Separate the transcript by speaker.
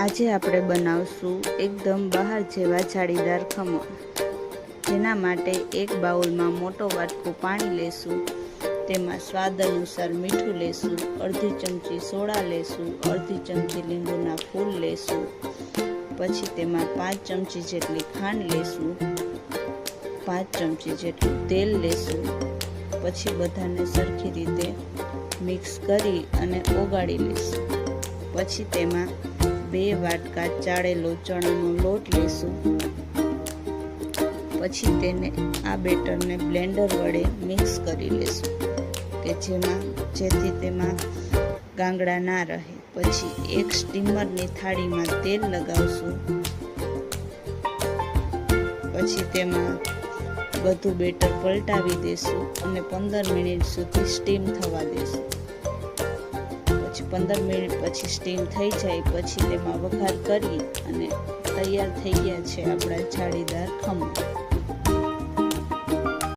Speaker 1: આજે આપણે બનાવશું એકદમ બહાર જેવા જાળીદાર ખમણ, જેના માટે એક બાઉલમાં મોટો વાટકો પાણી લેશું, તેમાં સ્વાદ અનુસાર મીઠું લેશું, અડધી ચમચી સોડા લેશું, અડધી ચમચી લીંબુના ફૂલ લેશું, પછી તેમાં 5 ચમચી જેટલી ખાંડ લેશું, 5 ચમચી જેટલું તેલ લેશું, પછી બધાને સરખી રીતે મિક્સ કરી અને ઓગાળી લેશું. પછી તેમાં 2 વાટકા ચાળેલો ચણાનો લોટ લેશું. પછી તેને આ બેટરને બ્લેન્ડર વડે મિક્સ કરી લેશું કે જેથી તેમાં ગાંગડા ના રહે. પછી એક સ્ટીમરની થાળીમાં તેલ લગાવશું. પછી તેમાં બધું બેટર પલટાવી દેશું અને 15 મિનિટ સુધી સ્ટીમ થવા દેશું. પછી 15 મિનિટ પછી સ્ટીમ થઈ જાય પછી તેમાં વઘાર કરી અને તૈયાર થઈ ગયા છે આપણા જાળીદાર ખમણ.